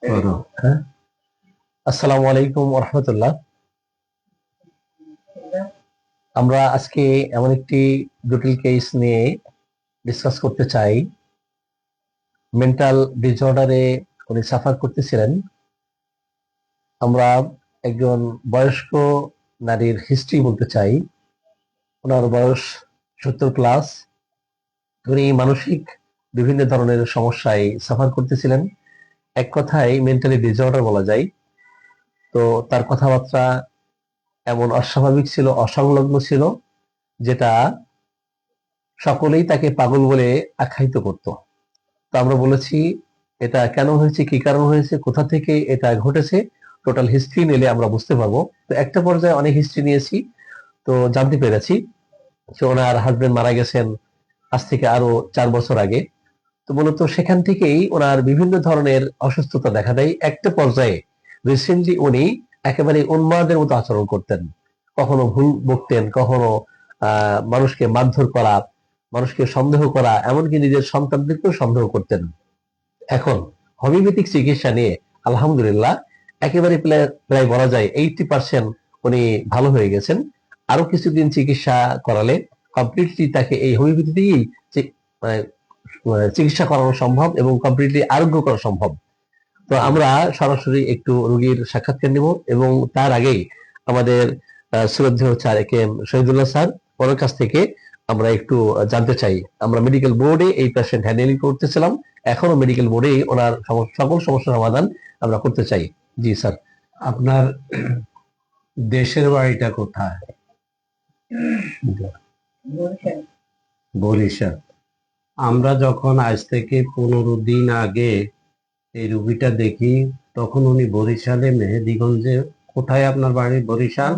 হ্যাঁ, আসসালামু আলাইকুম ওয়া রাহমাতুল্লাহ। আমরা আজকে এমন একটি জটিল কেস নিয়ে ডিসকাস করতে চাই। মেন্টাল ডিসঅর্ডারে উনি সাফার করতেছিলেন। আমরা একজন বয়স্ক নারীর হিস্ট্রি বলতে চাই। ওনার বয়স 70+। উনি মানসিক বিভিন্ন ধরনের সমস্যায় সাফার করতেছিলেন। এক কথায় মেন্টালি ডিসঅর্ডার বলা যায়। তো তার কথাবার্তা এমন অস্বাভাবিক ছিল, অসংলগ্ন ছিল, যেটা সকলেই তাকে পাগল বলে আখ্যায়িত করত। তো আমরা বলেছি এটা কেন হয়েছে, কি কারণ হয়েছে, কোথা থেকে এটা ঘটেছে, টোটাল হিস্ট্রি নিলে আমরা বুঝতে পারবো। তো একটা পর্যায়ে অনেক হিস্ট্রি নিয়েছি, তো জানতে পেরেছি যে ওনার হাজবেন্ড মারা গেছেন আজ থেকে আরো 4 বছর আগে। তো মূলত সেখান থেকেই ওনার বিভিন্ন ধরনের অসুস্থতা দেখা দেয়। একটা পর্যায়ে রিসেন্টলি উনি একেবারে উন্মাদের মতো আচরণ করতেন। কখনো ভুল বকতেন, কখনো মানুষকে মারধর করা, মানুষকে সন্দেহ করা, এমনকি নিজের সন্তানদেরকেও সন্দেহ করতেন। এখন হোমিওপ্যাথিক চিকিৎসা নিয়ে আলহামদুলিল্লাহ একেবারে প্রায় বলা যায় 80% উনি ভালো হয়ে গেছেন। আরো কিছুদিন চিকিৎসা করালে কমপ্লিটলি তাকে এই হোমিওপ্যাথি দিয়েই মানে, চিকিৎসা করানো সম্ভব এবং কমপ্লিটলি আরোগ্য করা সম্ভব। তো আমরা সরাসরি একটু রোগীর সাক্ষাৎকার নিব এবং তার আগেই আমাদের শ্রদ্ধেয় sir K M Shahidullah sir, ওনার কাছ থেকে আমরা একটু জানতে চাই। আমরা মেডিকেল বোর্ডে এই পেশেন্ট হ্যান্ডেলিং করতেছিলাম, এখনো মেডিকেল বোর্ডে ওনার সকল সমস্যার সমাধান আমরা করতে চাই। জি স্যার। আপনার দেশের বাড়িটা কোথায়? বরিশাল। আমরা যখন আজ থেকে 15 দিন আগে এই রুগীটা দেখি, তখন উনি বরিশালে মেহেদিগঞ্জে। কোথায় আপনার বাড়ি? বরিশাল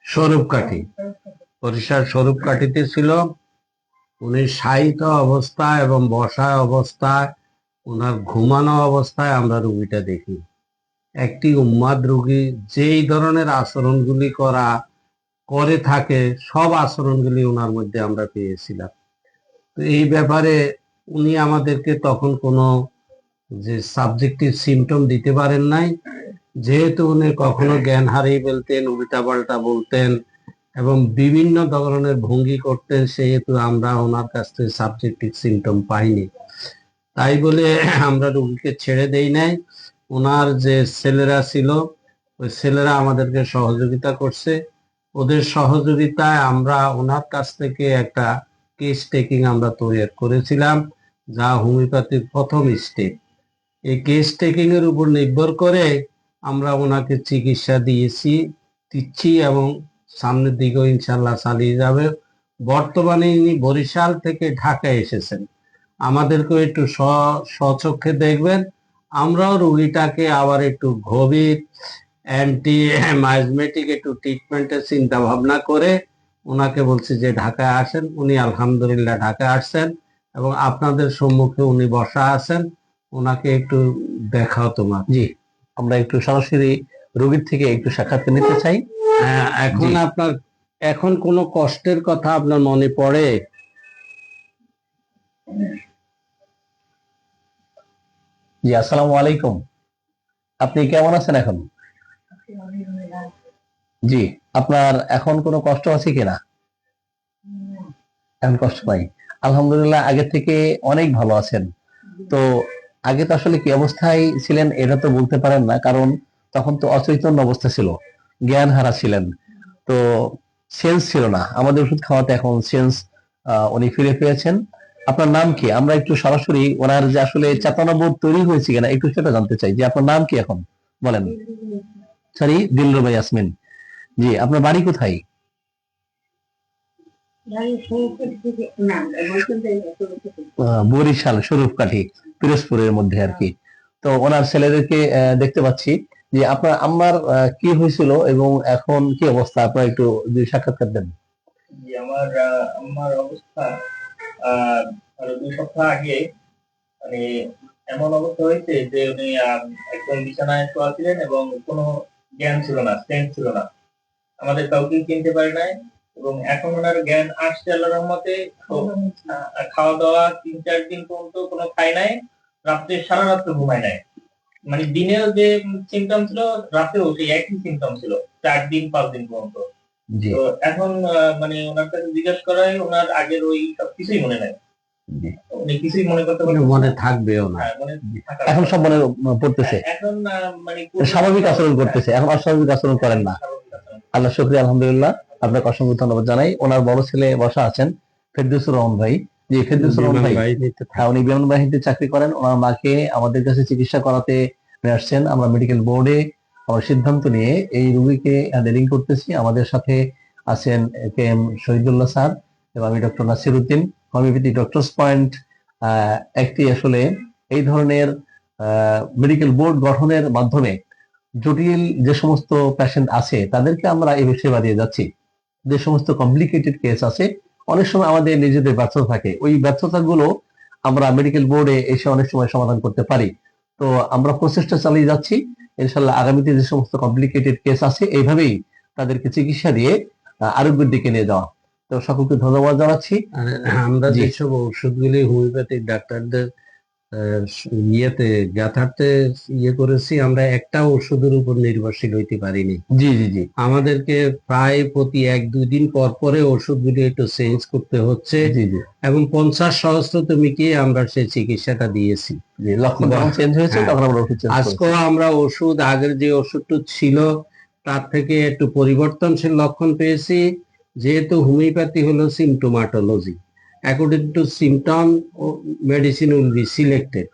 স্বরূপকাঠি। বরিশাল স্বরূপকাঠিতে ছিল। উনি শায়িত অবস্থায় এবং বসা অবস্থায়, ওনার ঘুমানো অবস্থায় আমরা রুগীটা দেখি। একটি উন্মাদ রোগী যেই ধরনের আচরণগুলি করে থাকে, সব আচরণগুলি ওনার মধ্যে আমরা পেয়েছিলাম। তো এই ব্যাপারে উনি আমাদেরকে তখন কোনো যে সাবজেক্টিভ সিমটম দিতে পারেন নাই, যেহেতু উনি কখনো জ্ঞান হারিয়ে ফেলতেন, উল্টা পাল্টা বলতেন এবং বিভিন্ন ধরনের ভঙ্গি করতেন, সেহেতু আমরা ওনার কাছ থেকে সাবজেক্টিভ সিমটম পাইনি। তাই বলে আমরা রোগীকে ছেড়ে দেই নাই। ওনার যে ছেলেরা ছিল, ওই ছেলেরা আমাদেরকে সহযোগিতা করছে। ওদের সহযোগিতায় আমরা ওনার কাছ থেকে একটা কেস টেকিং আমরা তৈরি করেছিলাম, যা হোমিওপ্যাথির প্রথম স্টেপ। এই কেস টেকিং এর উপর নির্ভর করে আমরা ওনাকে চিকিৎসা দিচ্ছি এবং সামনের দিকেও ইনশাল্লাহ চালিয়ে যাবে। বর্তমানে ইনি বরিশাল থেকে ঢাকা এসেছেন। আমাদেরকেও একটু স্বচক্ষে দেখবেন। আমরাও রোগীটাকে আবার একটু গভীর অ্যান্টি মাইজমেটিক একটু ট্রিটমেন্টের চিন্তা ভাবনা করে ওনাকে বলছি যে ঢাকায় আসেন। উনি আলহামদুলিল্লাহ ঢাকায় আসছেন এবং আপনাদের সম্মুখে উনি বসা আছেন। ওনাকে একটু দেখাও তোমার। জি, আমরা একটু সরাসরি রোগীর থেকে একটু সাক্ষাৎকার নিতে চাই। হ্যাঁ, এখন কোনো কষ্টের কথা আপনার মনে পড়ে? জি, আসসালামু আলাইকুম। আপনি কেমন আছেন এখন? জি, আপনার এখন কোনো কষ্ট আছে কিনা? এখন কষ্ট নাই, আলহামদুলিল্লাহ আগের থেকে অনেক ভালো আছেন। তো আগে তো আসলে কি অবস্থায় ছিলেন এটা তো বলতে পারেন না, কারণ তখন তো অচৈতন্য অবস্থা ছিল, জ্ঞান হারা ছিলেন। তো সেন্স ছিল না, আমাদের ওষুধ খাওয়াতে এখন সেন্স উনি ফিরে পেয়েছেন। আপনার নাম কি? আমরা একটু সরাসরি ওনার যে আসলে চেতনাবোধ তৈরি হয়েছে কিনা একটু সেটা জানতে চাই। যে আপনার নাম কি এখন বলেন। সরি, দিলরুবা ইয়াসমিন। জি, আপনার বাড়ি কোথায়? বরিশাল স্বরূপকাঠি, পিরোজপুরের মধ্যে আর কি। তো ওনার ছেলেদেরকে দেখতে পাচ্ছি। যে আপনার আম্মার কি হয়েছিল এবং এখন কি অবস্থা, আপনার একটু যদি সাক্ষাৎকার দেন। জি, আমার আম্মার অবস্থা আরো 2 সপ্তাহ আগে মানে এমন অবস্থা হয়েছে যে উনি একদম বিছানায় শোয়া ছিলেন এবং কোনো জ্ঞান ছিল না, সেন্স ছিল না, আমাদের কাউকে চিনতে পারে নাই। এবং এখন ওনার জ্ঞান আসছে আল্লাহর রহমতে। তো খাওয়া দাওয়া 3-4 দিন পর্যন্ত কোনো খাই নাই, রাত্রে সারা রাত্র ঘুমায় নাই। মানে দিনেও যে সিমটম ছিল, রাতেও সেই একই সিমটম ছিল 4 দিন 5 দিন পর্যন্ত। জি তো এখন মানে ওনার কাছে জিজ্ঞাসা করায় ওনার আগের ওই সব কিছুই মনে নাই, জি উনি কিছুই মনে করতে মানে পারছেন মনে না। থাকবেও না। হ্যাঁ, মনে জি। থাকার এখন কথা। সব মনে পড়তেছে, এখন মানে স্বাভাবিক আচরণ হ্যাঁ, করতেছে, এখন অস্বাভাবিক আচরণ করেন না। স্বাভাবিক আচরণ। আল্লাহ শুকরিয়া, আলহামদুলিল্লাহ। আপনাকে অসংখ্য ধন্যবাদ জানাই। ওনার বড় ছেলে বসা আছেন, ফেরদৌসুর রহমান ভাই। জি, ফেরদৌসুর রহমান বিমান ভাই, বাহিনীতে হ্যাঁ, থাকে। উনি বিমান বাহিনীতে চাকরি করেন। ওনার মাকে আমাদের কাছে চিকিৎসা করাতে নিয়ে আসছেন। আমরা মেডিকেল বোর্ডে আমার সিদ্ধান্ত নিয়ে এই রোগীকে লিডিং করতেছি। আমাদের সাথে আছেন কে এম শহীদুল্লাহ স্যার এবং আমি doctor Nasir Uddin. Homeopathy doctors point একটি আসলে এই ধরনের মেডিকেল বোর্ড গঠনের মাধ্যমে জটিল যে সমস্ত পেশেন্ট আছে তাদেরকে আমরা এই সেবা দিয়ে যাচ্ছি। যে সমস্ত কমপ্লিকেটেড কেস আছে, অনেক সময় আমাদের নিজেদের ব্যর্থতা থাকে, ওই ব্যর্থতাগুলো আমরা মেডিকেল বোর্ডে এসে অনেক সময় সমাধান করতে পারি। তো আমরা প্রচেষ্টা চালিয়ে যাচ্ছি, ইনশাল্লাহ আগামীতে যে সমস্ত কমপ্লিকেটেড কেস আছে এইভাবেই তাদেরকে চিকিৎসা দিয়ে আরোগ্যের দিকে নিয়ে যাওয়া। তো সকলকে ধন্যবাদ জানাচ্ছি। আর আমরা জি যেসব ওষুধগুলি হোমিওপ্যাথিক ডাক্তারদের ইয়েতে গাঁথাতে করেছি, আমরা একটা ওষুধের উপর নির্ভরশীল হইতে পারিনি। জি জি জি আমাদেরকে প্রায় প্রতি 1-2 দিন পর পরে ওষুধগুলি একটু চেঞ্জ করতে হচ্ছে, জি জি এবং 50 সহস্রতমীকে আমরা সেই চিকিৎসাটা দিয়েছি। জি লক্ষণ যখন চেঞ্জ হয়েছে হ্যাঁ, তখন আমরা ওষুধ চেঞ্জ করেছি। আজকেও আমরা ওষুধ আগের যে ওষুধটা ছিল তার থেকে একটু পরিবর্তনশীল লক্ষণ পেয়েছি। যেহেতু হোমিওপ্যাথি হলো symptomatology, according to symptom medicine will be selected.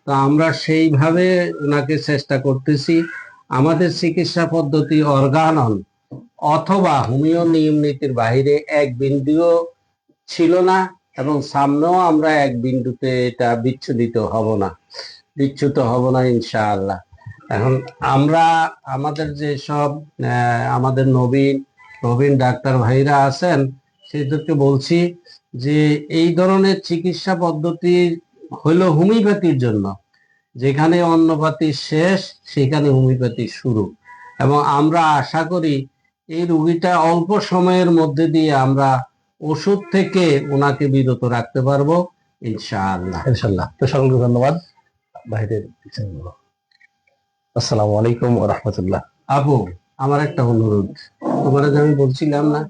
তো আমরা সেইভাবে ওনাকে চেষ্টা করতেছি। আমাদের চিকিৎসা পদ্ধতি অর্গানন অথবা হোমিও নিয়ম নীতির বাইরে এক বিন্দুও ছিল না, এবং সামনেও আমরা এক বিন্দুতে এটা বিচ্যুত হব না ইনশাআল্লাহ। এখন আমরা আমাদের যে সব আমাদের নবীন নবীন ডাক্তার ভাইরা আছেন, সেদেরকে বলছি যে এই ধরনের চিকিৎসা পদ্ধতি হলো হোমিওপ্যাথির জন্য। যেখানে অন্যপাতি শেষ সেখানে হোমিওপ্যাথি শুরু, এবং আমরা আশা করি এই রুগীটা অল্প সময়ের মধ্যে দিয়ে আমরা ওষুধ থেকে ওনাকে বিরত রাখতে পারবো ইনশাআল্লাহ। ইনশাল্লাহ। তো সকলকে ধন্যবাদ। বাইরের আসসালামু আলাইকুম ওয়া রাহমাতুল্লাহ। আপু, আমার একটা অনুরোধ, তোমার যে আমি বলছিলাম না,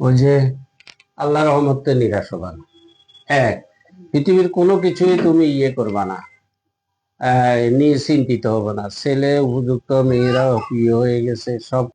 ওই যে আল্লাহ রহমতে নিরাশ হবা না। এক, পৃথিবীর কোনো কিছুই তুমি করবা না, নিয়ে চিন্তিত হবে না। ছেলে উপযুক্ত, মেয়েরা প্রিয় হয়ে গেছে, সব